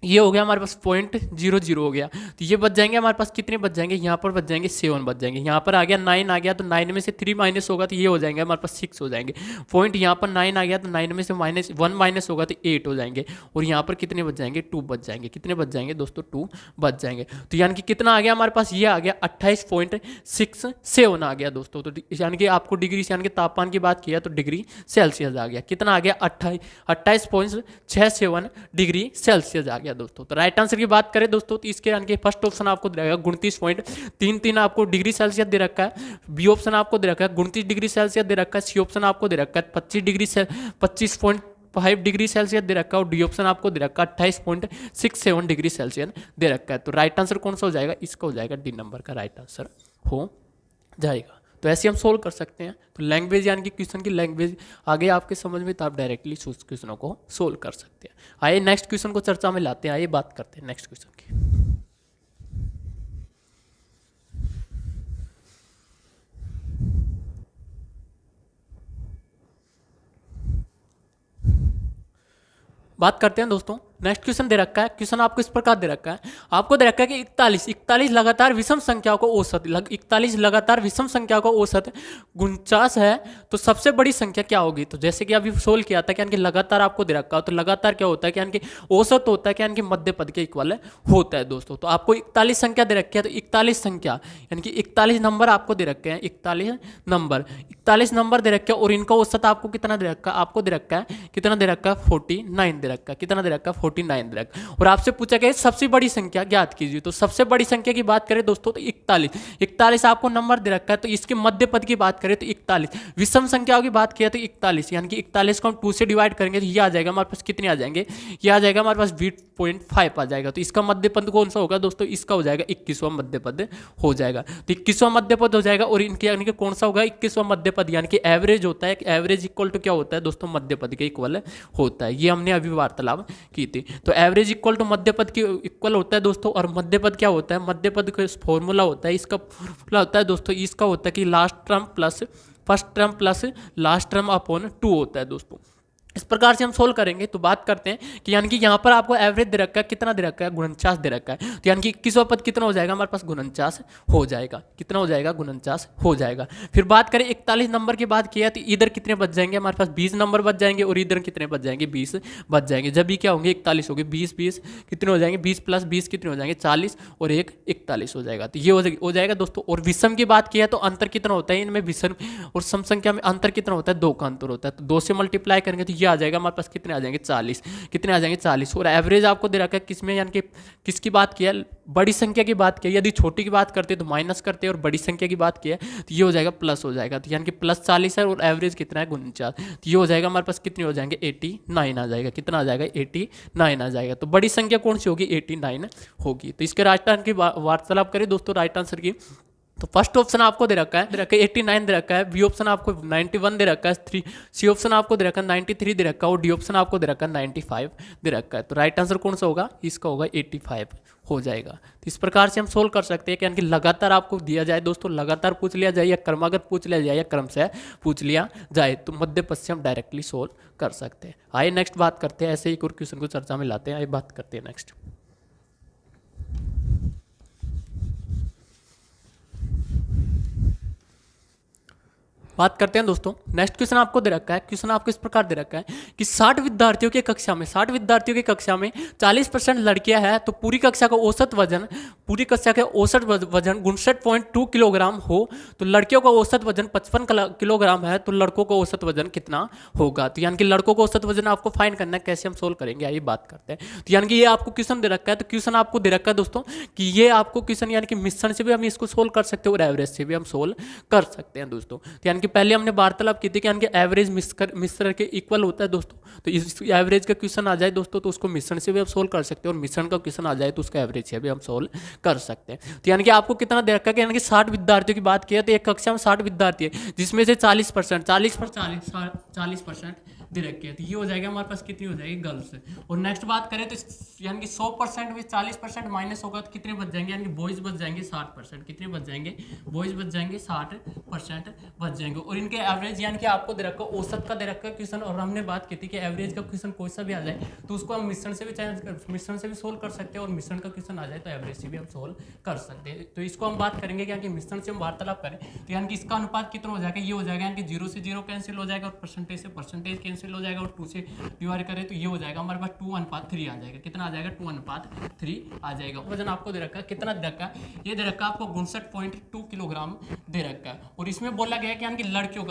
ये हो गया हमारे पास 0.00 हो गया। तो ये बच जाएंगे हमारे पास, कितने बच जाएंगे, यहाँ पर बच जाएंगे 7 बच जाएंगे। यहाँ पर आ गया 9 आ गया, तो 9 में से 3 माइनस होगा तो ये हो जाएंगे हमारे पास 6 हो जाएंगे। पॉइंट यहाँ पर 9 आ गया, तो 9 में से -1 माइनस होगा तो 8 हो जाएंगे। और यहाँ पर कितने बच जाएंगे, 2 बच जाएंगे। कितने बच जाएंगे दोस्तों, 2 बच जाएंगे। तो यानी कि कितना आ गया हमारे पास, ये आ गया 28.67 आ गया दोस्तों। तो यानी कि आपको डिग्री यानी कि तापमान की बात किया तो डिग्री सेल्सियस आ गया। कितना आ गया, 28.67 डिग्री सेल्सियस आ गया दोस्तों। तो राइट आंसर की बात करें दोस्तों, तो इसके यानी कि फर्स्ट ऑप्शन आपको दे रखा है 29.33 आपको डिग्री सेल्सियस दे रखा है। बी ऑप्शन आपको दे रखा है 29 डिग्री सेल्सियस दे रखा है। सी ऑप्शन आपको दे रखा है 25.5 डिग्री सेल्सियस दे रखा है। और डी ऑप्शन आपको दे रखा है 28.67 डिग्री सेल्सियस दे रखा है। तो राइट आंसर कौन सा हो जाएगा, इसका हो जाएगा डी नंबर का राइट आंसर हो जाएगा। तो ऐसे हम सोल्व कर सकते हैं। तो लैंग्वेज यानी कि क्वेश्चन की लैंग्वेज आगे आपके समझ में, तो आप डायरेक्टली उस क्वेश्चनों को सोल्व कर सकते हैं। आइए नेक्स्ट क्वेश्चन को चर्चा में लाते हैं। आइए बात करते हैं नेक्स्ट क्वेश्चन की। बात करते हैं दोस्तों, नेक्स्ट क्वेश्चन दे रखा है। क्वेश्चन आपको इस प्रकार दे रखा है, आपको दे रखा है कि 41 लगातार विषम संख्याओं को औसत 41 लगातार विषम संख्या को औसत 49 है, तो सबसे बड़ी संख्या क्या होगी। तो जैसे कि अभी सोल्व किया था कि यानी कि लगातार आपको दे रखा हो, तो लगातार क्या होता है कि यानी कि औसत होता है कि यानी कि मध्य पद के इक्वल होता है दोस्तों। तो आपको 41 संख्या दे रखी है, तो 41 संख्या यानी कि 41 नंबर आपको दे रखे हैं। 41 नंबर दे रखे हैं, और इनका औसत आपको कितना दे रखा है, आपको दे रखा है कितना दे रखा है, 49 दे रखा है। कितना दे रखा है, 49 दे रखा है। और आपसे पूछा गया सबसे बड़ी संख्या ज्ञात कीजिए। तो सबसे बड़ी संख्या की बात करें दोस्तों तो 41 आपको नंबर दे रखा है। तो इसके मध्य पद की बात करें तो 41, विषम संख्याओं की बात किया तो 41 यानी कि 41 को हम 2 से डिवाइड करेंगे तो ये आ जाएगा हमारे पास, कितने आ जाएंगे, ये आ जाएगा हमारे पास 20.5 आ जाएगा। तो इसका मध्य पद कौन सा होगा दोस्तों, इसका हो जाएगा 21वां मध्य पद हो जाएगा। तो 21वां मध्य पद हो जाएगा। और इनके यानी कि कौन सा होगा, 21वां मध्य पद यानी कि एवरेज होता है। एवरेज इक्वल टू क्या होता है दोस्तों, मध्य पद के इक्वल होता है। ये हमने अभी वार्तालाप की थी। तो एवरेज इक्वल टू मध्य पद के इक्वल होता है दोस्तों। और मध्य पद क्या होता है, मध्य पद का फॉर्मूला होता है, इसका फॉर्मूला होता है दोस्तों, इसका होता है कि last term plus first term plus last term upon 2 होता है दोस्तों। इस प्रकार से हम सोल्व करेंगे। तो बात करते हैं कि यानी कि यहाँ पर आपको एवरेज दे रखा है, कितना दे रखा है, 49 दे रखा है। तो यानी कि 21वां पद कितना हो जाएगा हमारे पास, 49 हो जाएगा। कितना हो जाएगा, 49 हो जाएगा। फिर बात करें 41 नंबर की बात किया तो इधर कितने बच जाएंगे हमारे पास, 20 नंबर बच जाएंगे। और इधर कितने बच जाएंगे, 20 बच जाएंगे। जब भी क्या होंगे, 41 होंगे, 20 कितने हो जाएंगे, 20 + 20 कितने हो जाएंगे, 40 और 1 41 हो जाएगा। तो ये हो जाएगा दोस्तों। और विषम की बात किया तो अंतर कितना होता है इनमें, विषम और सम संख्या में अंतर कितना होता है, 2 का अंतर होता है। तो 2 से मल्टीप्लाई करेंगे तो ये आ जाएगा हमारे पास, कितने आ जाएंगे, 40। कितने आ जाएंगे, 40। और एवरेज आपको दे रखा है किसमें, यानी कि किसकी बात किया, बड़ी संख्या की बात की। यदि छोटी की बात करते तो माइनस करते, और बड़ी संख्या की बात किया तो ये हो जाएगा प्लस हो जाएगा। तो यानी कि +40 है और एवरेज कितना है, 49। तो ये हो जाएगा हमारे पास, कितने हो जाएंगे, 89 आ जाएगा। कितना आ जाएगा, 89 आ जाएगा। तो बड़ी संख्या कौन सी होगी, 89 होगी। तो इसके राइट आंसर की वार्तालाप करें दोस्तों, राइट आंसर की। तो फर्स्ट ऑप्शन आपको दे रखा है 89 दे रखा है। बी ऑप्शन आपको 91 दे रखा है। सी ऑप्शन आपको दे रखा है 93 दे रखा है। और डी ऑप्शन आपको दे रखा है 95 दे रखा है। तो राइट आंसर कौन सा होगा, इसका होगा 85 हो जाएगा। तो इस प्रकार से हम सोल्व कर सकते हैं कि यानी कि लगातार आपको दिया जाए दोस्तों, लगातार पूछ लिया जाए या क्रमागत पूछ लिया जाए या क्रम से पूछ लिया जाए, तो मध्य पद से हम डायरेक्टली सोल्व कर सकते हैं। आइए नेक्स्ट बात करते हैं, ऐसे ही एक और क्वेश्चन को चर्चा में लाते हैं। आइए बात करते हैं नेक्स्ट। बात करते हैं दोस्तों, नेक्स्ट क्वेश्चन आपको दे रखा है। क्वेश्चन आपको इस प्रकार दे रखा है कि 60 विद्यार्थियों की कक्षा में 40% लड़कियां हैं, तो पूरी कक्षा का औसत वजन 59.2 किलोग्राम हो, तो लड़कियों का औसत वजन 55 किलोग्राम है, तो लड़कों का औसत वजन कितना होगा। तो यानी कि लड़कों का औसत वजन आपको फाइंड करना है। कैसे हम सोल्व करेंगे, आइए बात करते हैं। तो यानी कि ये आपको क्वेश्चन दे रखा है। तो क्वेश्चन आपको दे रखा है दोस्तों कि ये आपको क्वेश्चन यानी कि मिश्रण से भी हम इसको सोल्व कर सकते हैं और एवरेज से भी हम सोल्व कर सकते हैं दोस्तों। तो यानी कि पहले हमने वार्तालाप की थी कि यानी कि एवरेज मिश्रण के इक्वल होता है दोस्तों। तो इस एवरेज का क्वेश्चन आ जाए दोस्तों तो उसको मिश्रण से भी हम सोल्व कर सकते हैं, और मिश्रण का क्वेश्चन आ जाए तो उसका एवरेज से भी हम सोल्व कर सकते हैं। तो यानी कि आपको कितना दे रखा है, यानी कि 60 विद्यार्थियों की बात किया तो एक कक्षा में 60 विद्यार्थी है, जिसमें से 40% दे रखी है। तो ये हो जाएगा हमारे पास कितनी हो जाएगी गर्ल्स। और नेक्स्ट बात करें तो यानी कि 100% में 40% माइनस होगा तो कितने बच जाएंगे, यानी कि बॉयज बच जाएंगे 60%। कितने बच जाएंगे, बॉयज बच जाएंगे 60% बच जाएंगे। और इनके एवरेज यानी कि आपको दे रखा है औसत का दे रखा है क्वेश्चन, और हमने बात की थी कि एवरेज का क्वेश्चन कोई सा भी आ जाए तो उसको हम मिश्रण से भी सोल्व कर सकते हैं, और मिश्रण का क्वेश्चन आ जाए तो एवरेज से भी हम सोल्व कर सकते हैं। तो इसको हम बात करेंगे कि मिश्रण से हम वार्तालाप करें तो यानी कि इसका अनुपात कितना हो जाएगा, ये हो जाएगा यानी कि 0 से 0 कैंसिल हो जाएगा, और परसेंटेज से परसेंटेज कैंसिल हो जाएगा, और 2 से डिवाइड करें तो ये हो जाएगा हमारे पास 2:3 आ जाएगा। कितना आ जाएगा, 2:3 आ जाएगा। वजन आपको दे रखा है, कितना दे रखा है, ये दे रखा है आपको 59.2 किलोग्राम दे रखा है। और इसमें बोला गया है कि यानी कि लड़कियों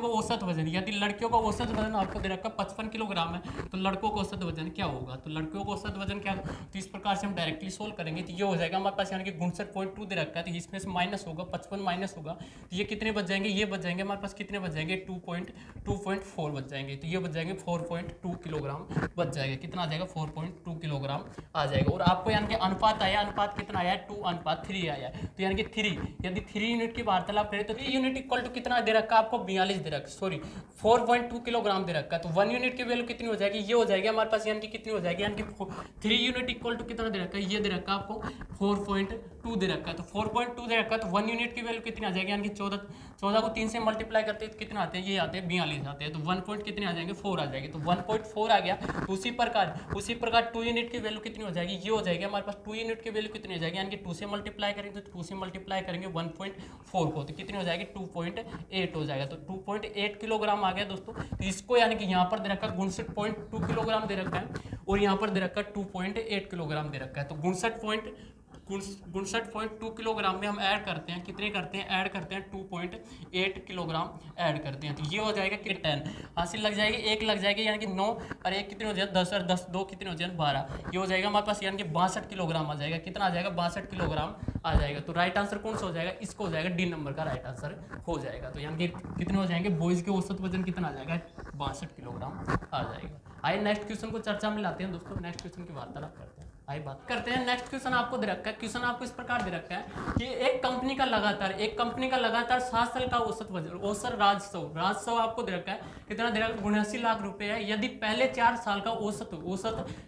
का औसत वजन, यदि लड़कियों का औसत वजन आपको दे रखा है 55 किलोग्राम है तो लड़कों का औसत वजन क्या होगा, तो लड़कियों का औसत वजन क्या, तो इस प्रकार से हम डायरेक्टली सोल्व करेंगे। तो ये हो जाएगा हमारे पास यानी कि 59.2 दे रखा है, तो इसमें से माइनस होगा 55 माइनस होगा तो ये कितने बच जाएंगे, ये बच जाएंगे हमारे पास कितने बच जाएंगे 2.4 बच जाएंगे। तो ये बच जाएंगे 4.2 किलोग्राम बच जाएगा। कितना आ जाएगा, 4.2 किलोग्राम आ जाएगा। और आपको यानी कि अनुपात आया, अनुपात कितना आया, 2:3 आया। तो यानी कि 3, यदि 3 यूनिट की वार्तालाप करें तो 3 यूनिट इक्वल टू कितना दे रखा है आपको, 42 दे रखा, सॉरी 4.2 किलोग्राम दे रखा है। तो 1 यूनिट की वैल्यू कितनी हो जाएगी, ये हो जाएगी हमारे पास यानी कि कितनी हो जाएगी, यानी कि 3 यूनिट इक्वल टू कितना दे रखा है, ये दे रखा है आपको 4.2 दे रखा है। तो 4.2 दे रखा है तो 1 यूनिट की वैल्यू कितनी आ जाएगी, यानी कि 14 को 3 से मल्टीप्लाई करते हैं तो कितना आते हैं, ये आते हैं 42 आते हैं। तो 1 पॉइंट कितने आ जाएंगे, 4 आ जाएंगे। तो 1.4 आ गया। तो उसी प्रकार 2 यूनिट की वैल्यू कितनी हो जाएगी, ये हो जाएगी हमारे पास 2 यूनिट की वैल्यू कितनी हो जाएगी, यानी कि 2 से मल्टीप्लाई करेंगे तो 2 से मल्टीप्लाई करेंगे 1.4 को तो कितनी हो जाएगी 2.8 हो जाएगा। तो 2.8 किलोग्राम आ गया दोस्तों। तो इसको यानी कि यहाँ पर दे रखा है 59.2 किलोग्राम दे रखा है, और यहाँ पर दे रखा है 2.8 किलोग्राम दे रखा है। तो 59.2 किलोग्राम में हम ऐड करते हैं, कितने करते हैं, ऐड करते हैं 2.8 किलोग्राम ऐड करते हैं। तो ये हो जाएगा कि 10 हासिल लग जाएगी, 1 लग जाएगी यानी कि 9 और 1 कितने हो जाएगा 10 और 10 2 कितने हो जाएगा 12। ये हो जाएगा हमारे पास यानी कि 62 किलोग्राम आ जाएगा। कितना आ जाएगा, 62 किलोग्राम आ जाएगा। तो राइट आंसर कौन सा हो जाएगा, इसको हो जाएगा डी नंबर का राइट आंसर हो जाएगा। तो यानी कि कितने हो जाएंगे, बॉयज के औसत वजन कितना आ जाएगा, 62 किलोग्राम आ जाएगा। आइए नेक्स्ट क्वेश्चन को चर्चा में लाते हैं दोस्तों, नेक्स्ट क्वेश्चन की वार्तालाप करते हैं। आइए बात करते हैं। नेक्स्ट क्वेश्चन आपको दे रखा है, क्वेश्चन आपको इस प्रकार दे रखा है कि एक कंपनी का लगातार 7 साल का औसत वजन, औसत राजस्व आपको दे रखा है कितना दे रखा है, 79 लाख रुपए है। यदि पहले 4 साल का औसत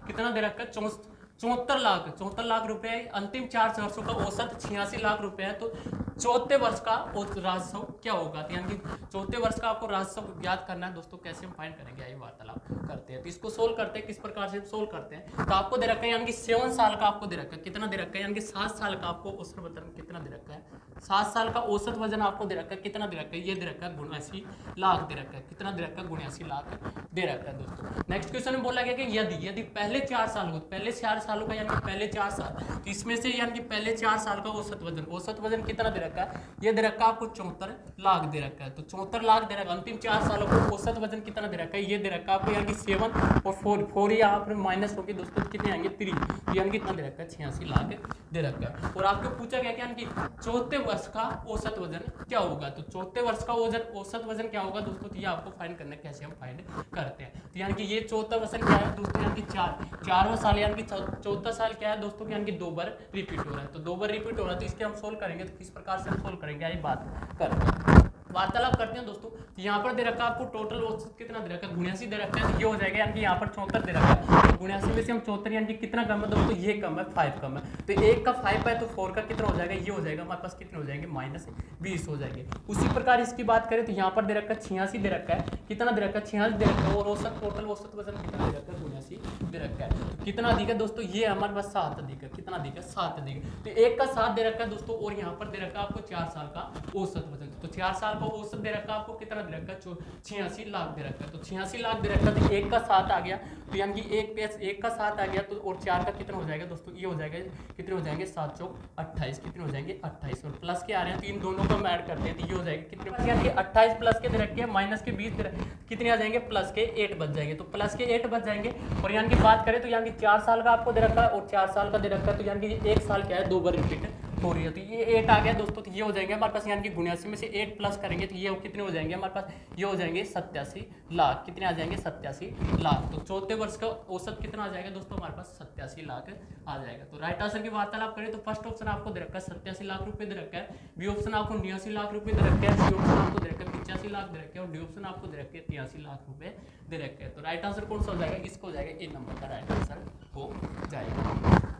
कितना दे रखा है, 74 लाख रुपए है। अंतिम 4 वर्षों का औसत 86 लाख रुपए है। तो चौथे वर्ष का राजस्व क्या होगा, तो यानी कि चौथे वर्ष का आपको राजस्व ज्ञात करना है दोस्तों। कैसे हम फाइंड करेंगे, आइए वार्तालाप करते हैं। तो इसको सोल्व करते हैं, किस प्रकार से सोल्व करते हैं। तो आपको दे रखा है यानी कि 7 साल का आपको दे रखा है, कितना दे रखा है, यानी कि 7 साल का आपको औसत वजन कितना दे रखा है, 7 साल का औसत वजन आपको दे रखा है, कितना दे रखा है, ये दे रखा है 79 लाख दे रखा है। कितना दे रखा है, 79 लाख दे रखा है दोस्तों। नेक्स्ट क्वेश्चन में बोला गया कि यदि पहले 4 साल हो, पहले 4 सालों का यानी कि पहले 4 साल, तो इसमें से यानी कि पहले 4 साल का औसत वजन कितना दे रखा है, ये दे रखा है आपको 74 लाख दे रखा है। तो 74 लाख दे रखा है। अंतिम 4 सालों का औसत वजन कितना दे रखा है, ये दे रखा है आपको यानी कि 7 और 4 यहाँ पर माइनस होगी दोस्तों, कितने आएंगे 3, तो यानी कितना दे रखा है 86 लाख दे रखा है। और आपको पूछा गया कि यानी कि चौथे वर्ष का औसत वजन क्या होगा, तो चौथे वर्ष का औसत वजन क्या होगा दोस्तों। तो ये आपको फाइंड करना है, कैसे हम फाइंड करते हैं। तो यानी कि ये चौथा वर्ष क्या है दोस्तों, यानी कि 4वां साल, यानी कि चौथा साल क्या है दोस्तों, यानी कि 2 बार रिपीट हो रहा है। तो 2 बार रिपीट हो रहा है, तो इसके हम सोल्व करेंगे। तो किस प्रकार से हम सोल्व करेंगे, आइए बात करते हैं, वार्तालाप करते हैं दोस्तों। तो यहाँ पर दे रखा है आपको टोटल औसत कितना दे रखा है, 79 दे रखा है। तो ये हो जाएगा यानी कि यहाँ पर 74 दे रखा है। 79 में से हम 74 यानी कि कितना कम है दोस्तों, ये कम है, 5 कम है। तो 1 का 5 है तो 4 का कितना हो जाएगा, ये हो जाएगा हमारे पास कितने हो जाएंगे, -20 हो जाएंगे। उसी प्रकार इसकी बात करें तो यहाँ पर दे रखा है 86 दे रखा है, कितना दे रखा है 86 दे रखा है। और टोटल औसत वजन कितना दे रखा है, 79 दे रखा है। तो कितना अधिक है दोस्तों, ये हमारे पास 7 अधिक है। कितना अधिक है, 7 अधिक है। तो 1 का 7 दे रखा है दोस्तों, और यहाँ पर दे रखा है आपको 4 साल का औसत वजन। तो 4 साल का औसत दे रखा है आपको कितना दे रखा है, 86 लाख दे रखा है। तो 86 लाख दे रखा है। तो 1 का 7 आ गया, तो यानी कि 1 का 7 आ गया, तो और 4 का कितना हो जाएगा दोस्तों, ये हो जाएगा कितने हो जाएंगे 7 चौक 28, कितने हो जाएंगे 28। और प्लस के आ रहे हैं तो इन दोनों को हम ऐड करते हैं, तो ये हो जाएगा कितने, यानी कि 28 प्लस के दे रखे हैं, माइनस के 20 कितने आ जाएंगे, प्लस के 8 बच जाएंगे। तो प्लस के 8 बच जाएंगे। और यानी कि बात करें तो यानी कि 4 साल का आपको दे रखा है और 4 साल का दे रखा है। तो यानी कि 1 साल क्या है, 2 बार रिपीट हो रही है। तो ये 8 आ गया दोस्तों, तो ये हो जाएंगे हमारे पास यानी कि 79 में से 8 प्लस करेंगे तो ये कितने हो जाएंगे हमारे पास, ये हो जाएंगे 87 लाख। कितने आ जाएंगे 87 लाख। तो चौथे वर्ष का औसत कितना आ जाएगा दोस्तों हमारे पास 87 लाख आ जाएगा। तो राइट आंसर की वार्तालाप करें तो फर्स्ट ऑप्शन आपको दे रखा है 87 लाख रुपए दे रखा है, बी ऑप्शन आपको 89 लाख रुपए दे रखे हैं, सी ऑप्शन आपको दे रखा है 85 लाख दे रखे हैं और डी ऑप्शन आपको दे रखे हैं 83 लाख रुपए दे रखे हैं। तो राइट आंसर कौन सा हो जाएगा, इसको हो जाएगा ए नंबर का राइट आंसर हो जाएगा।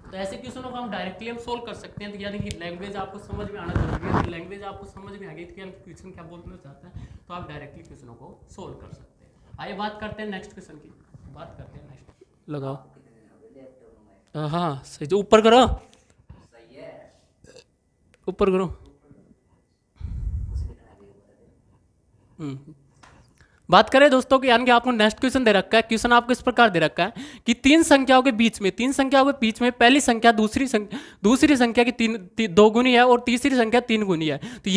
तो ऐसे क्वेश्चनों को हम डायरेक्टली हम सोल्व कर सकते हैं। तो यानी कि लैंग्वेज आपको समझ में आना जरूरी है। तो लैंग्वेज आपको समझ में आ गई तो क्वेश्चन क्या बोलना चाहता है तो आप डायरेक्टली क्वेश्चनों को सोल्व कर सकते हैं। आइए बात करते हैं नेक्स्ट क्वेश्चन की, बात करते हैं नेक्स्ट। लगाओ, हाँ सही, जो ऊपर करो, ऊपर करो। बात करें दोस्तों कि यानी कि आपको नेक्स्ट क्वेश्चन दे रखा है। क्वेश्चन आपको इस प्रकार दे रखा है कि तीन संख्याओं के बीच में पहली संख्या दूसरी संख्या की दो गुनी है और तीसरी संख्या 3 गुनी है। तो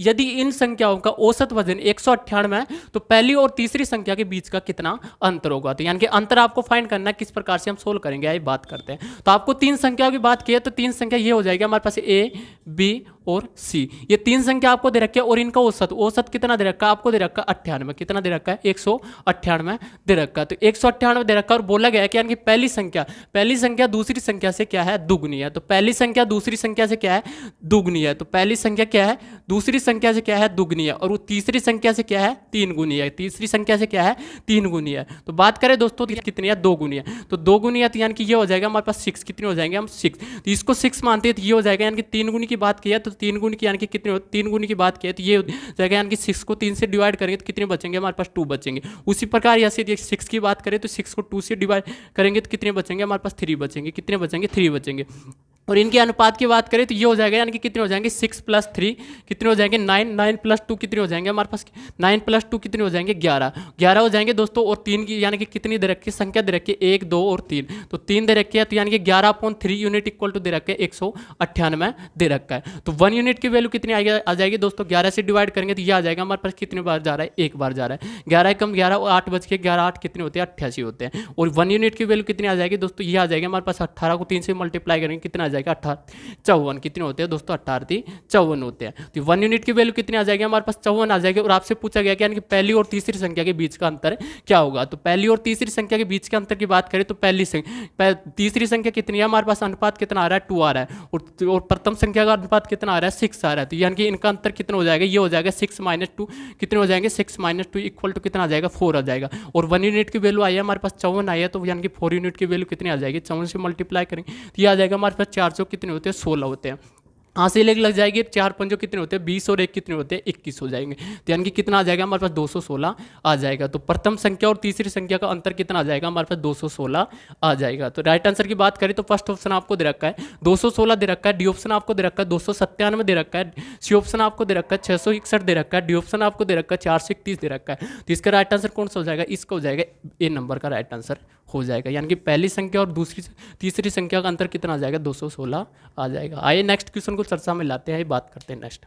यदि इन संख्याओं का औसत वजन 198 है तो पहली और तीसरी संख्या के बीच का कितना अंतर होगा। तो यानी कि अंतर आपको फाइंड करना है, किस प्रकार से हम सोल्व करेंगे आइए बात करते हैं। तो आपको तीन संख्याओं की बात की है तो तीन संख्या ये हो जाएगी हमारे पास ए, बी और सी। ये तीन संख्या आपको दे रखी है और इनका औसत कितना दे रखा है, आपको दे रखा है 98। कितना दे रखा है 198 दे रखा है। तो 198 दे रखा है और बोला गया है कि यानी कि पहली संख्या दूसरी संख्या से क्या है, दुगनी है। तो पहली संख्या दूसरी संख्या से क्या है, दुगनी है। तो पहली संख्या क्या है, दूसरी संख्या से क्या है, दुगनी है। और वो तीसरी संख्या से क्या है, 3 गुनी है। तीसरी संख्या से क्या है, 3 गुनी है। तो बात करें दोस्तों तो कितनी है, 2 गुनी है। तो 2 गुनी है तो यानी कि ये हो जाएगा हमारे पास 6। कितने हो जाएंगे हम 6। तो इसको 6 मानते हैं तो ये हो जाएगा यानी कि 3 गुनी की बात की है तो 3 गुनी की यानी कि कितने, 3 गुनी की बात की है तो ये हो जाएगा यानी कि 6 को 3 से डिवाइड करेंगे तो कितने बचेंगे हमारे पास 2 बचेंगे। उसी प्रकार यहाँ से 6 की बात करें तो 6 को 2 से डिवाइड करेंगे तो कितने बचेंगे हमारे पास 3 बचेंगे। कितने बचेंगे 3 बचेंगे। और इनके अनुपात की बात करें तो ये हो जाएगा यानी कि कितने हो जाएंगे 6 + 3 कितने हो जाएंगे 9, 9 + 2 कितने हो जाएंगे हमारे पास 9 + 2 कितने हो जाएंगे 11 हो जाएंगे दोस्तों। और 3 की यानी कि कितनी दे रखी है, संख्या दे रखी है 1, 2 और 3। तो 3 दे रखी है तो यानी कि 11/3 यूनिट इक्वल टू दे रखा है 198 दे रखा है। तो 1 यूनिट की वैल्यू कितनी आ जाएगी दोस्तों, 11 से डिवाइड करेंगे तो ये आ जाएगा हमारे पास कितने बार जा रहा है, 1 बार जा रहा है। 11 कम 11 और 8 बच के 11 8 कितने होते हैं 88 होते हैं। और 1 यूनिट की वैल्यू कितनी आ जाएगी दोस्तों, ये आ जाएगा हमारे पास 18 को 3 से मल्टीप्लाई करेंगे कितना आ जाएगा 54 कितने होते हैं दोस्तों 18 54 होते हैं। तो 1 यूनिट की वैल्यू कितनी आ जाएगी हमारे पास 54 आ जाएगी। और आपसे पूछा गया कि यानी कि पहली और तीसरी संख्या के बीच का अंतर क्या होगा। तो पहली और तीसरी संख्या के बीच के अंतर की बात करें तो तीसरी संख्या कितनी है हमारे पास, अनुपात कितना आ रहा है 2 आ रहा है। और प्रथम संख्या का अनुपात कितना आ रहा है 6 आ रहा है। तो यानी कि इनका अंतर कितना हो जाएगा, ये हो जाएगा 6 - 2 कितने हो जाएंगे 6 - 2 इक्वल टू कितना आ जाएगा 4 आ जाएगा। और 1 यूनिट की वैल्यू आई है हमारे पास 54 आई है तो यानी कि 4 यूनिट की वैल्यू कितनी आ जाएगी 54 से मल्टीप्लाई करेंगे तो ये आ जाएगा हमारे पास 4 चौक कितने होते हैं 16 होते हैं। हाँ से लग जाएगी 4 पंजों कितने होते हैं 20 और 1 कितने होते हैं 21 हो जाएंगे। तो यानी कि कितना आ जाएगा हमारे पास 216 आ जाएगा। तो प्रथम संख्या और तीसरी संख्या का अंतर कितना आ जाएगा हमारे पास 216 आ जाएगा। तो राइट आंसर की बात करें तो फर्स्ट ऑप्शन आपको दे रखा है 216 दे रखा है, डी ऑप्शन आपको दे रखा है 297 दे रखा है, सी ऑप्शन आपको दे रखा है 661 दे रखा है, डी ऑप्शन आपको दे रखा है 431 दे रखा है। तो इसका राइट आंसर कौन सा हो जाएगा, इसका हो जाएगा ए नंबर का राइट आंसर हो जाएगा। यानी कि पहली संख्या और तीसरी संख्या का अंतर कितना आ जाएगा 216 आ जाएगा। आइए नेक्स्ट क्वेश्चन को चर्चा में लाते हैं, बात करते हैं नेक्स्ट।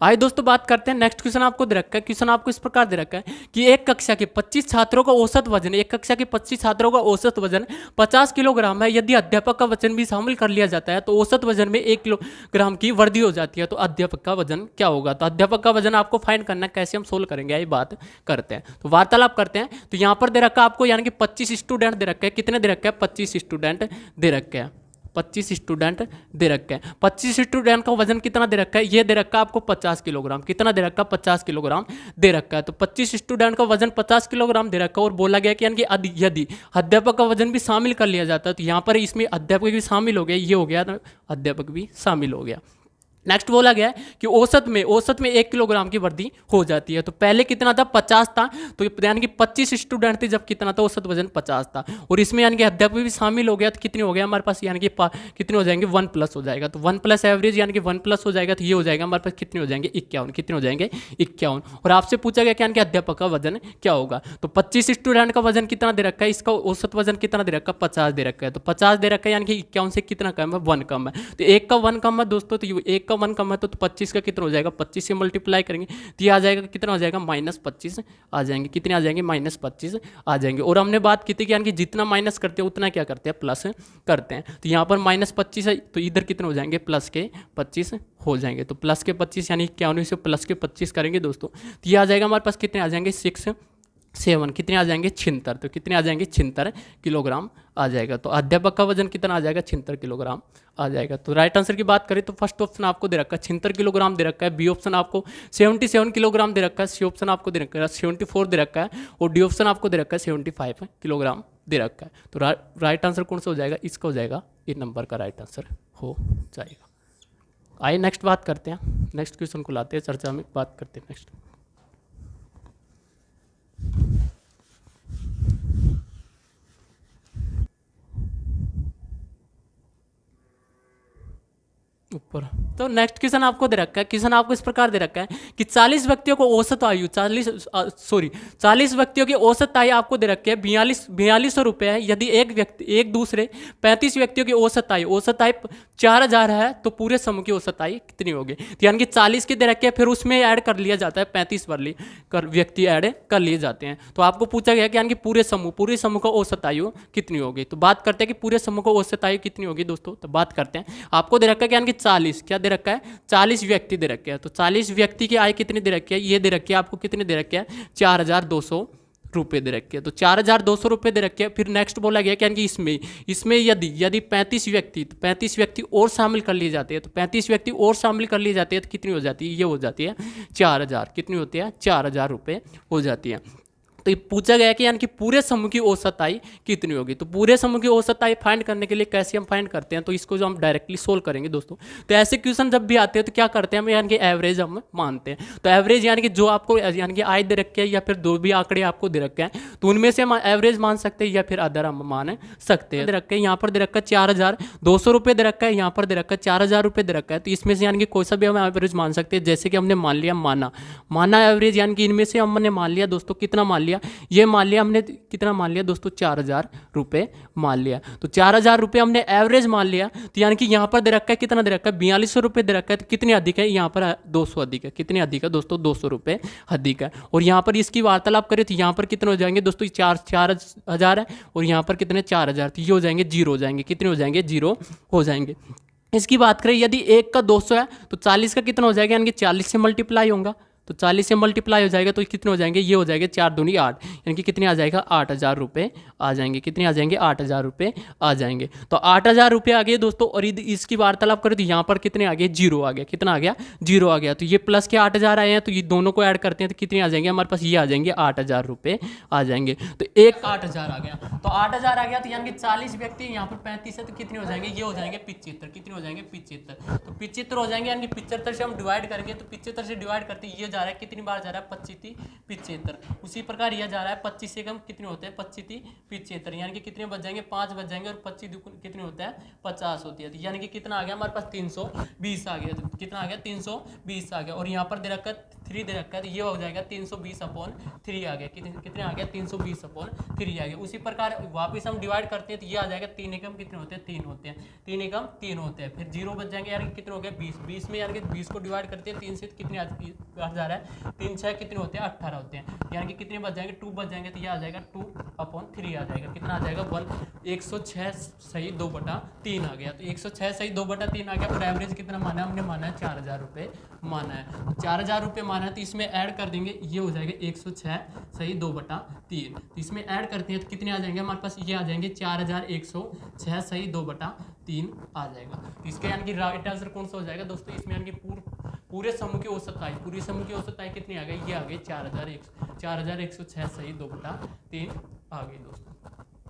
आइए दोस्तों बात करते हैं नेक्स्ट क्वेश्चन आपको दे रखा है। क्वेश्चन आपको इस प्रकार दे रखा है कि एक कक्षा के 25 छात्रों का औसत वजन 50 किलोग्राम है। यदि अध्यापक का वजन भी शामिल कर लिया जाता है तो औसत वजन में 1 किलोग्राम की वृद्धि हो जाती है। तो अध्यापक का वजन क्या होगा। तो अध्यापक का वजन आपको फाइंड करना है, कैसे हम सोल्व करेंगे ये बात करते हैं। तो वार्तालाप करते हैं। तो यहाँ पर दे रखा है आपको यानी कि 25 स्टूडेंट दे रखे हैं। कितने दे रखे हैं 25 स्टूडेंट दे रखे हैं। 25 स्टूडेंट दे रखे हैं। 25 स्टूडेंट का वजन कितना दे रखा है, ये दे रखा है आपको 50 किलोग्राम। कितना दे रखा है 50 किलोग्राम दे रखा है। तो 25 स्टूडेंट का वजन 50 किलोग्राम दे रखा है और बोला गया कि यानी कि यदि अध्यापक का वजन भी शामिल कर लिया जाता है तो यहाँ पर इसमें अध्यापक भी शामिल हो गया, ये हो गया अध्यापक भी शामिल हो गया। नेक्स्ट बोला गया है कि औसत में 1 किलोग्राम की वृद्धि हो जाती है। तो पहले कितना था 50 था, तो यानी कि 25 स्टूडेंट थे जब कितना था औसत वजन 50 था। और इसमें यानी कि अध्यापक भी शामिल हो गया तो कितने हो गया हमारे पास यानी कि कितने हो जाएंगे 1+ हो जाएगा। तो 1+ एवरेज यानी कि 1+ हो जाएगा तो ये हो जाएगा हमारे पास कितने हो जाएंगे 51। कितने हो जाएंगे 51। और आपसे पूछा गया कि यानी कि अध्यापक का वजन क्या होगा। तो 25 स्टूडेंट का वजन कितना दे रखा है, इसका औसत वजन कितना दे रखा है 50 दे रखा है। तो 50 दे रखा है यानी कि 51 से कितना कम है 1 कम है। तो 1 का 1 कम है दोस्तों, तो 1 का का 1 कम है तो 25 का कितना हो जाएगा, 25 से मल्टीप्लाई करेंगे तो ये आ जाएगा, कितना हो जाएगा, -25 आ जाएंगे। कितने आ जाएंगे, -25 आ जाएंगे। और हमने बात की थी कि यानी कि जितना माइनस करते हैं उतना क्या करते हैं, प्लस करते हैं। तो यहाँ पर -25 है तो इधर कितने हो जाएंगे, प्लस के 25 हो जाएंगे। तो प्लस के 25 यानी 51 से प्लस के 25 करेंगे दोस्तों, तो ये आ जाएगा हमारे पास, कितने आ जाएंगे, 7 कितने आ जाएंगे, 76। तो कितने आ जाएंगे, 76 किलोग्राम आ जाएगा। तो अध्यापक का वजन कितना आ जाएगा, 76 किलोग्राम आ जाएगा। तो राइट आंसर की बात करें तो फर्स्ट ऑप्शन आपको दे रखा है 76 किलोग्राम दे रखा है, बी ऑप्शन आपको 77 किलोग्राम दे रखा है, सी ऑप्शन आपको दे रखा है 74 दे रखा है, और डी ऑप्शन आपको दे रखा है 75 किलोग्राम दे रखा है। तो राइट आंसर कौन सा हो जाएगा, इसका हो जाएगा ए नंबर का राइट आंसर हो जाएगा। आइए नेक्स्ट बात करते हैं, नेक्स्ट क्वेश्चन को लाते हैं चर्चा में, बात करते हैं नेक्स्ट। ऊपर तो नेक्स्ट क्वेश्चन आपको दे रखा है, क्वेश्चन आपको इस प्रकार दे रखा है कि 40 व्यक्तियों को औसत आयु 40 व्यक्तियों की औसत आयु आपको दे रखी है 4200 रुपये है। यदि एक दूसरे 35 व्यक्तियों की औसत आयु 4000 है तो पूरे समूह की औसत आयु कितनी होगी। तो यानी कि 40 की दे रखी है, फिर उसमें ऐड कर लिया जाता है 35 व्यक्ति ऐड कर लिए जाते हैं। तो आपको पूछा गया कि यानी कि पूरे समूह का औसत आयु कितनी होगी। तो बात करते हैं कि पूरे समूह को औसत आयु कितनी होगी दोस्तों। तो बात करते हैं, आपको दे रखा है कि यानी कि 40 क्या दे रखा है, 40 व्यक्ति दे रखे हैं। तो 40 व्यक्ति की आय कितनी दे रखी है, ये दे रखी है आपको, कितनी दे रखी है, 4200 रुपये दे रखे हैं। तो 4200 रुपये दे रखे हैं। फिर नेक्स्ट बोला गया कि यानी कि इसमें यदि 35 व्यक्ति और शामिल कर लिए जाते हैं, तो 35 व्यक्ति और शामिल कर लिए जाते हैं तो कितनी हो जाती है, ये हो जाती है 4000। कितनी होती है, 4000 रुपये हो जाती है। तो ये पूछा गया कि यानी कि पूरे समूह की औसत आय कितनी होगी। तो पूरे समूह की औसत आय फाइंड करने के लिए कैसे हम फाइंड करते हैं, तो इसको जो हम डायरेक्टली सोल्व करेंगे दोस्तों। तो ऐसे क्वेश्चन जब भी आते हैं तो क्या करते हैं हम, यानी कि एवरेज हम मानते हैं। तो एवरेज यानी कि जो आपको यानी कि आय दे रखे हैं या फिर दो भी आंकड़े आपको दे रखे हैं तो उनमें से हम एवरेज मान सकते हैं या फिर अदर हम मान सकते हैं। दे रखे हैं यहाँ पर दे रखा है 4200 रुपये दे रखा है, यहाँ पर दे रखा है 4000 रुपये दे रखा है। तो इसमें से यानी कि कोई सा भी हम एवरेज मान सकते हैं। जैसे कि हमने मान लिया माना एवरेज, यानी कि इनमें से हमने मान लिया दोस्तों, कितना मान लिया, ये मान लिया हमने, कितना मान लिया दोस्तों, 4000 रुपये मान लिया। तो 4000 रुपये हमने एवरेज मान लिया। तो यानी कि यहाँ पर दे रखा है, कितना दे रखा है, 4200 रुपये दे रखा है। तो कितने अधिक है, यहाँ पर 200 अधिक है। कितने अधिक है दोस्तों, 200 रुपये अधिक है। और यहाँ पर इसकी वार्तालाप करें तो यहाँ पर कितने हो जाएंगे दोस्तों, 4000 है, और यहाँ पर कितने 4000, तो ये हो जाएंगे 0 हो जाएंगे। कितने हो जाएंगे, 0 हो जाएंगे। इसकी बात करें, यदि 1 का 200 है तो 40 का कितना हो जाएगा, यानी कि 40 से मल्टीप्लाई होगा। तो 40 से मल्टीप्लाई हो जाएगा तो कितने हो जाएंगे, ये हो जाएंगे 4 दूनी 8, यानी कि कितने आ जाएगा, 8000 रुपये आ जाएंगे। कितने आ जाएंगे, 8000 रुपये आ जाएंगे। तो 8000 रुपये आ गए दोस्तों। और इसकी वार्तालाप करें तो यहाँ पर कितने आ गए, 0 आ गया। कितना आ गया, 0 आ गया। तो ये प्लस के 8000 आए हैं, तो ये दोनों को ऐड करते हैं तो कितने आ जाएंगे हमारे पास, ये आ जाएंगे 8000 रुपये आ जाएंगे। तो एक 8000 आ गया, तो 8000 आ गया। तो यानी कि 40 व्यक्ति, यहाँ पर 35 है तो कितने हो जाएंगे, ये हो जाएंगे 75। कितने हो जाएंगे, 75। तो 75 हो जाएंगे, यानी कि 75 से हम डिवाइड करेंगे तो 75 से डिवाइड करते ये जा रहा है, कितनी बार जा रहा है, 75। उसी प्रकार यह जा रहा है 25 से कम कितने होते हैं, 75, यानी कि कितने बच जाएंगे, 5 बच जाएंगे। और 25 कितने होता है, 50 होती है। तो यानी कि कितना आ गया हमारे पास, 320 आ गया। तो कितना आ गया, 320 आ गया। और यहाँ पर दे रखा है 3 दे रखा है, तो ये हो जाएगा 320/3 आ गया। कितने आ गया, 320/3 आ गया। उसी प्रकार वापस हम डिवाइड करते हैं तो ये आ जाएगा 3 एकम कितने होते हैं, 3 होते हैं। 3 एकम 3 होते हैं। फिर 0 बच जाएंगे, यानी कि कितने हो गया, 20 में, यानी कि 20 को डिवाइड करते हैं 3 से, कितने आ जा रहा है, 3 6 कितने होते हैं, 18 होते हैं। यानी कि कितने बच जाएंगे, 2 बच जाएंगे। तो ये आ जाएगा 2/3 आ जाएगा। कितना आ जाएगा, 106 सही 2/3 आ गया। तो 106 सही 2/3 आ गया। और एवरेज कितना माना है, हमने माना है 4000 रुपये माना है। 4000 रुपये माना है, तो इसमें ऐड कर देंगे, ये हो जाएगा 106 सही 2/3। तो इसमें ऐड करते हैं तो कितने आ जाएंगे हमारे पास, ये आ जाएंगे 4106 सही 2/3 आ जाएगा। तो इसका यानी कि राइट आंसर कौन सा हो जाएगा दोस्तों, इसमें यानी कि पूरे समूह की औसत आय, पूरे समूह की औसत आय कितनी आ गई, ये आ गई 4106 सही 2/3 आ गई दोस्तों।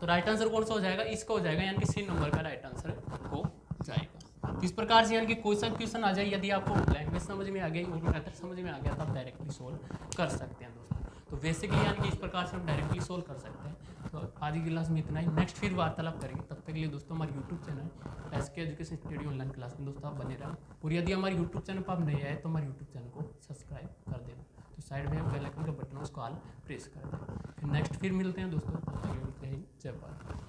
तो राइट आंसर कौन सा हो जाएगा, इसका हो जाएगा, यानी कि सी नंबर का राइट आंसर हो जाएगा। तो इस प्रकार से यानी कि कोई सा क्वेश्चन आ जाए, यदि आपको लैंग्वेज समझ में आ गई और मेथड समझ में आ गया तो आप डायरेक्टली सोल्व कर सकते हैं दोस्तों। तो बेसिकली यानी कि इस प्रकार से हम डायरेक्टली सोल्व कर सकते हैं। तो आज की क्लास में इतना ही, नेक्स्ट फिर वार्तालाप करेंगे। तब तक के लिए दोस्तों हमारे YouTube channel SK education study online class में दोस्तों आप बने रहें। और यदि हमारे यूट्यूब चैनल पर आप नए आए तो हमारे यूट्यूब चैनल को सब्सक्राइब कर देना। तो साइड में बेल आइकन का बटन उसको ऑल प्रेस कर दें। फिर नेक्स्ट फिर मिलते हैं दोस्तों। जय भारत।